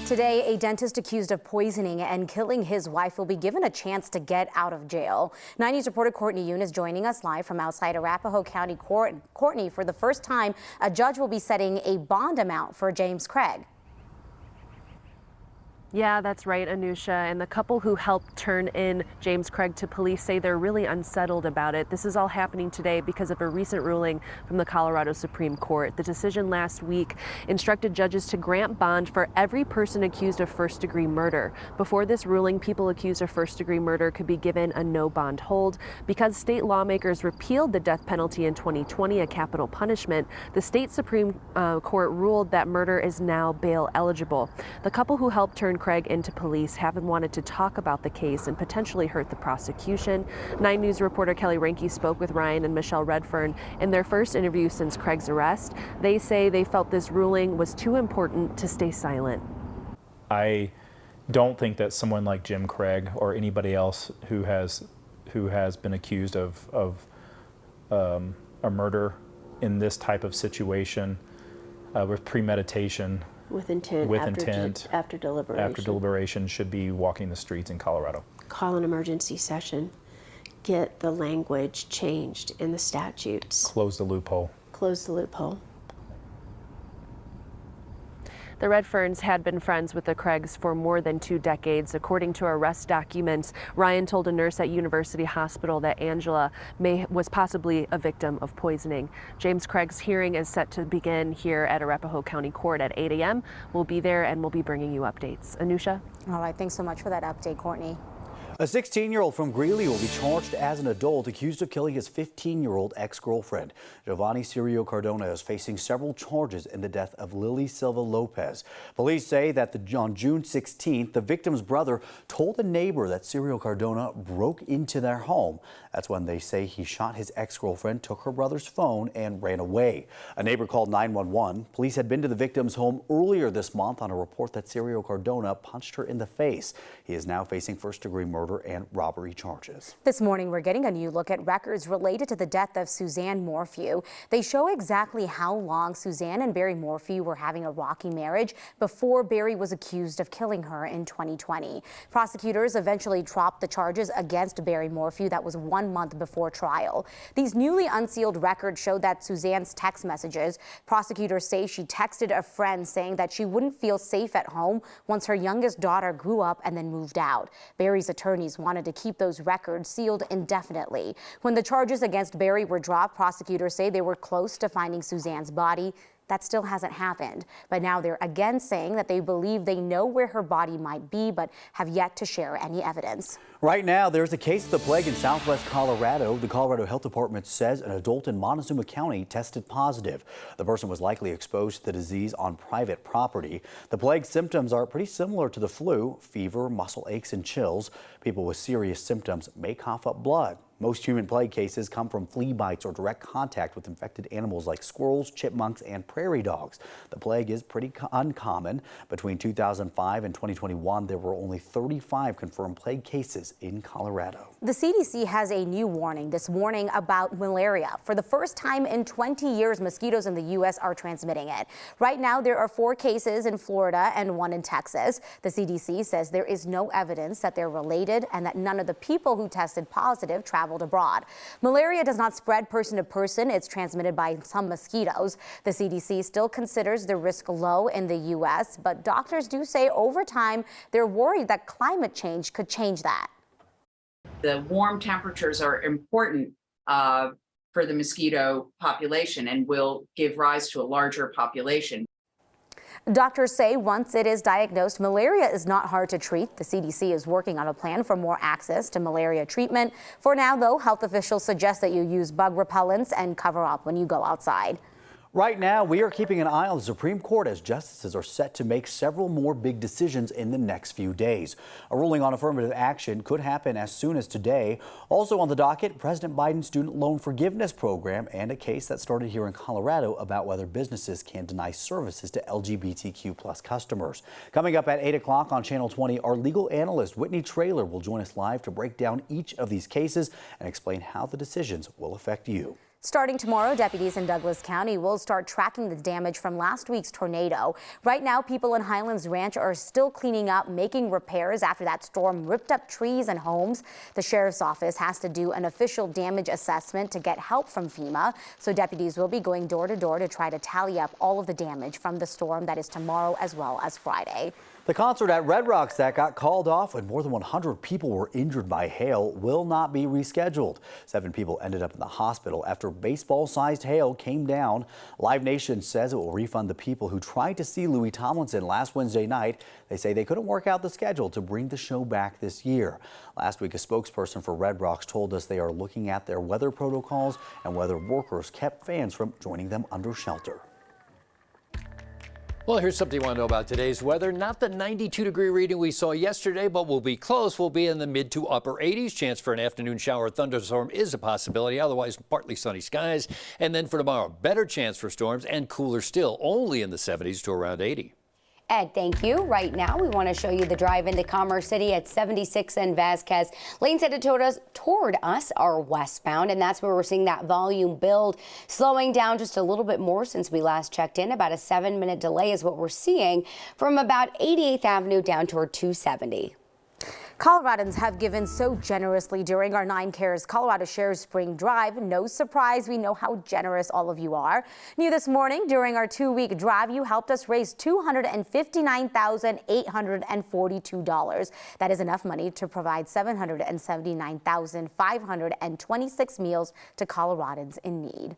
Today, a dentist accused of poisoning and killing his wife will be given a chance to get out of jail. 9 News reporter Courtney Yoon is joining us live from outside Arapahoe County Court. Courtney, for the first time, a judge will be setting a bond amount for James Craig. Yeah, that's right, Anusha. And the couple who helped turn in James Craig to police say they're really unsettled about it. This is all happening today because of a recent ruling from the Colorado Supreme Court. The decision last week instructed judges to grant bond for every person accused of first-degree murder. Before this ruling, people accused of first-degree murder could be given a no-bond hold. Because state lawmakers repealed the death penalty in 2020, a capital punishment, the state Supreme Court ruled that murder is now bail eligible. The couple who helped turn Craig into police haven't wanted to talk about the case and potentially hurt the prosecution. 9 News reporter Kelly Ranke spoke with Ryan and Michelle Redfern in their first interview since Craig's arrest. They say they felt this ruling was too important to stay silent. I don't think that someone like Jim Craig or anybody else who has been accused of a murder in this type of situation with premeditation, with intent, after deliberation, should be walking the streets in Colorado. Call an emergency session. Get the language changed in the statutes. Close the loophole. Close the loophole. The Redferns had been friends with the Craigs for more than 2 decades. According to arrest documents, Ryan told a nurse at University Hospital that Angela was possibly a victim of poisoning. James Craig's hearing is set to begin here at Arapahoe County Court at 8 a.m. We'll be there and we'll be bringing you updates. Anusha? All right, thanks so much for that update, Courtney. A 16-year-old from Greeley will be charged as an adult accused of killing his 15-year-old ex-girlfriend. Giovanni Cirio Cardona is facing several charges in the death of Lily Silva Lopez. Police say that on June 16th, the victim's brother told a neighbor that Cirio Cardona broke into their home. That's when they say he shot his ex-girlfriend, took her brother's phone, and ran away. A neighbor called 911. Police had been to the victim's home earlier this month on a report that Cirio Cardona punched her in the face. He is now facing first-degree murder and robbery charges. This morning, we're getting a new look at records related to the death of Suzanne Morphew. They show exactly how long Suzanne and Barry Morphew were having a rocky marriage before Barry was accused of killing her in 2020. Prosecutors eventually dropped the charges against Barry Morphew. That was 1 month before trial. These newly unsealed records show that Suzanne's text messages. Prosecutors say she texted a friend saying that she wouldn't feel safe at home once her youngest daughter grew up and then moved out. Barry's attorneys wanted to keep those records sealed indefinitely. When the charges against Barry were dropped, prosecutors say they were close to finding Suzanne's body. That still hasn't happened. But now they're again saying that they believe they know where her body might be, but have yet to share any evidence. Right now, there's a case of the plague in southwest Colorado. The Colorado Health Department says an adult in Montezuma County tested positive. The person was likely exposed to the disease on private property. The plague symptoms are pretty similar to the flu: fever, muscle aches, and chills. People with serious symptoms may cough up blood. Most human plague cases come from flea bites or direct contact with infected animals like squirrels, chipmunks, and prairie dogs. The plague is pretty uncommon. Between 2005 and 2021, there were only 35 confirmed plague cases in Colorado. The CDC has a new warning this morning about malaria. For the first time in 20 years, mosquitoes in the U.S. are transmitting it. Right now, there are 4 cases in Florida and 1 in Texas. The CDC says there is no evidence that they're related and that none of the people who tested positive traveled abroad. Malaria does not spread person to person. It's transmitted by some mosquitoes. The CDC still considers the risk low in the U.S., but doctors do say over time they're worried that climate change could change that. The warm temperatures are important for the mosquito population and will give rise to a larger population. Doctors say once it is diagnosed, malaria is not hard to treat. The CDC is working on a plan for more access to malaria treatment. For now, though, health officials suggest that you use bug repellents and cover up when you go outside. Right now, we are keeping an eye on the Supreme Court as justices are set to make several more big decisions in the next few days. A ruling on affirmative action could happen as soon as today. Also on the docket, President Biden's student loan forgiveness program and a case that started here in Colorado about whether businesses can deny services to LGBTQ+ customers. Coming up at 8 o'clock on Channel 20, our legal analyst Whitney Traylor will join us live to break down each of these cases and explain how the decisions will affect you. Starting tomorrow, deputies in Douglas County will start tracking the damage from last week's tornado. Right now, people in Highlands Ranch are still cleaning up, making repairs after that storm ripped up trees and homes. The sheriff's office has to do an official damage assessment to get help from FEMA. So deputies will be going door to door to try to tally up all of the damage from the storm that is tomorrow as well as Friday. The concert at Red Rocks that got called off when more than 100 people were injured by hail will not be rescheduled. 7 people ended up in the hospital after baseball-sized hail came down. Live Nation says it will refund the people who tried to see Louis Tomlinson last Wednesday night. They say they couldn't work out the schedule to bring the show back this year. Last week, a spokesperson for Red Rocks told us they are looking at their weather protocols and whether workers kept fans from joining them under shelter. Well, here's something you want to know about today's weather. Not the 92-degree reading we saw yesterday, but we'll be close. We'll be in the mid to upper 80s. Chance for an afternoon shower or thunderstorm is a possibility. Otherwise, partly sunny skies. And then for tomorrow, better chance for storms and cooler still, only in the 70s to around 80. Ed, thank you. Right now, we want to show you the drive into Commerce City at 76 and Vasquez. Lanes headed toward us are westbound, and that's where we're seeing that volume build, slowing down just a little bit more since we last checked in. About a 7-minute delay is what we're seeing from about 88th Avenue down toward 270. Coloradans have given so generously during our 9 Cares Colorado Shares Spring Drive. No surprise, we know how generous all of you are. New this morning, during our 2-week drive, you helped us raise $259,842. That is enough money to provide 779,526 meals to Coloradans in need.